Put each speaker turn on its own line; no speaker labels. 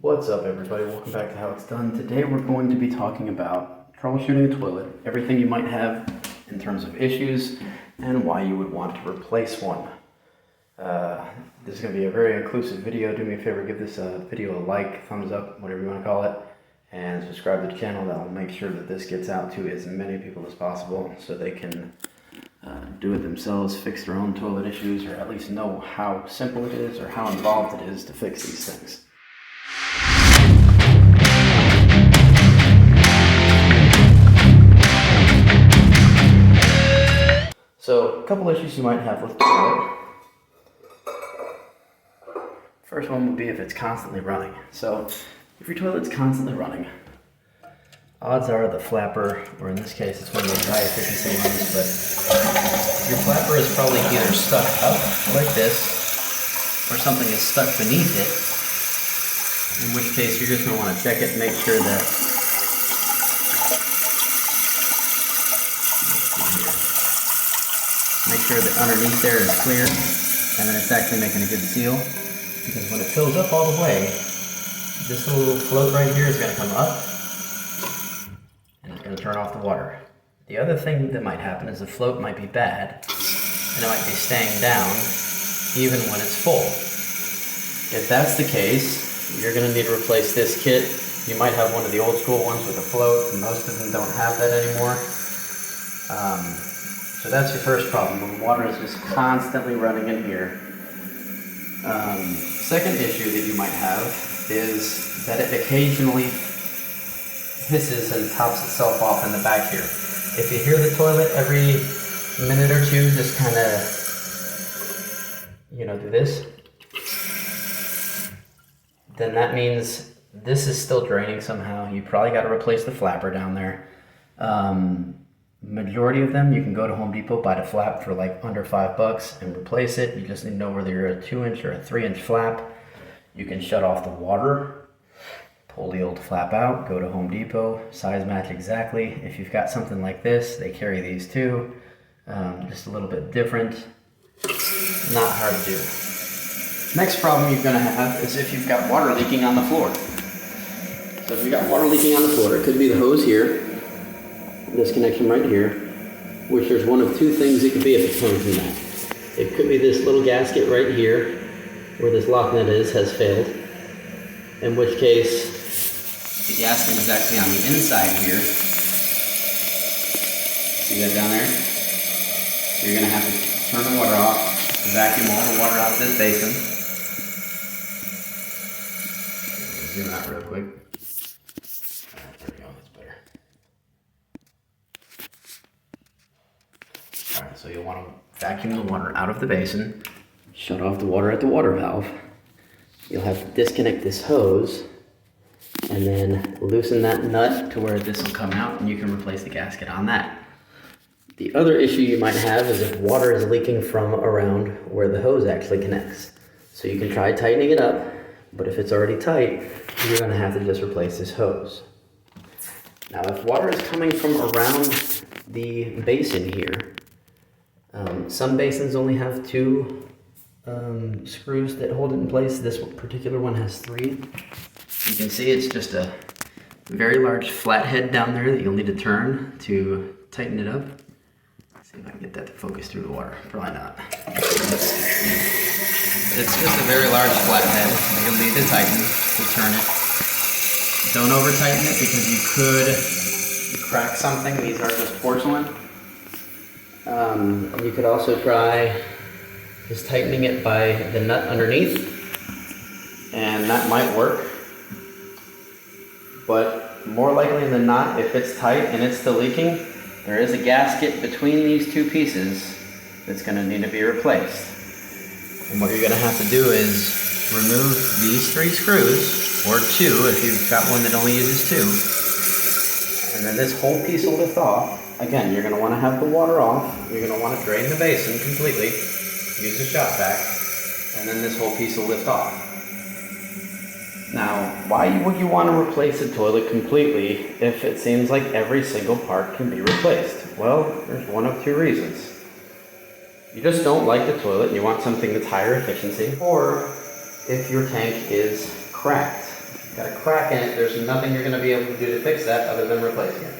What's up, everybody? Welcome back to How It's Done. Today we're going to be talking about troubleshooting a toilet, everything you might have in terms of issues, and why you would want to replace one. This is going to be a very inclusive video. Do me a favor, give this video a like, thumbs up, whatever you want to call it, and subscribe to the channel. That will make sure that this gets out to as many people as possible so they can do it themselves, fix their own toilet issues, or at least know how simple it is or how involved it is to fix these things. So, a couple issues you might have with the toilet. First one would be if it's constantly running. So, if your toilet's constantly running, odds are the flapper, or in this case it's one of those high efficiency ones, but your flapper is probably either stuck up like this, or something is stuck beneath it, in which case you're just going to want to check it and make sure that underneath there is clear, and then it's actually making a good seal, because when it fills up all the way, this little float right here is going to come up, and it's going to turn off the water. The other thing that might happen is the float might be bad, and it might be staying down even when it's full. If that's the case, you're going to need to replace this kit. You might have one of the old school ones with a float, and most of them don't have that anymore. So that's your first problem, when water is just constantly running in here. Second issue that you might have is that it occasionally hisses and tops itself off in the back here. If you hear the toilet every minute or two just kind of, do this, then that means this is still draining somehow. You probably got to replace the flapper down there. Majority of them, you can go to Home Depot, buy the flap for like under $5 and replace it. You just need to know whether you're a 2-inch or a 3-inch flap. You can shut off the water, pull the old flap out, go to Home Depot, size match exactly. If you've got something like this, they carry these too. Just a little bit different. Not hard to do. Next problem you're going to have is if you've got water leaking on the floor. So if you've got water leaking on the floor, it could be the hose here, this connection right here, which there's one of two things it could be if it's coming from that. It could be this little gasket right here, where this lock nut has failed, in which case the gasket is actually on the inside here. See that down there? So you're going to have to turn the water off, vacuum all the water out of this basin. Zoom out real quick. There we go, that's better. Alright, so you'll want to vacuum the water out of the basin, shut off the water at the water valve. You'll have to disconnect this hose, and then loosen that nut to where this will come out, and you can replace the gasket on that. The other issue you might have is if water is leaking from around where the hose actually connects. So you can try tightening it up, but if it's already tight, you're going to have to just replace this hose. Now, if water is coming from around the basin here, some basins only have 2 screws that hold it in place. This particular one has 3. You can see it's just a very large flathead down there that you'll need to turn to tighten it up. Let's see if I can get that to focus through the water. Probably not. It's just a very large flathead that you'll need to tighten to turn it. Don't over tighten it because you could crack something. These are just porcelain. You could also try just tightening it by the nut underneath, and that might work. But more likely than not, if it's tight and it's still leaking, there is a gasket between these 2 pieces that's going to need to be replaced. And what you're going to have to do is remove these 3 screws, or 2 if you've got one that only uses 2. And then this whole piece will lift off. Again, you're going to want to have the water off. You're going to want to drain the basin completely. Use a shop vac. And then this whole piece will lift off. Now, why would you want to replace a toilet completely if it seems like every single part can be replaced? Well, there's one of 2 reasons. You just don't like the toilet and you want something that's higher efficiency, or if your tank is cracked. got a crack in it. There's nothing you're going to be able to do to fix that other than replacing it.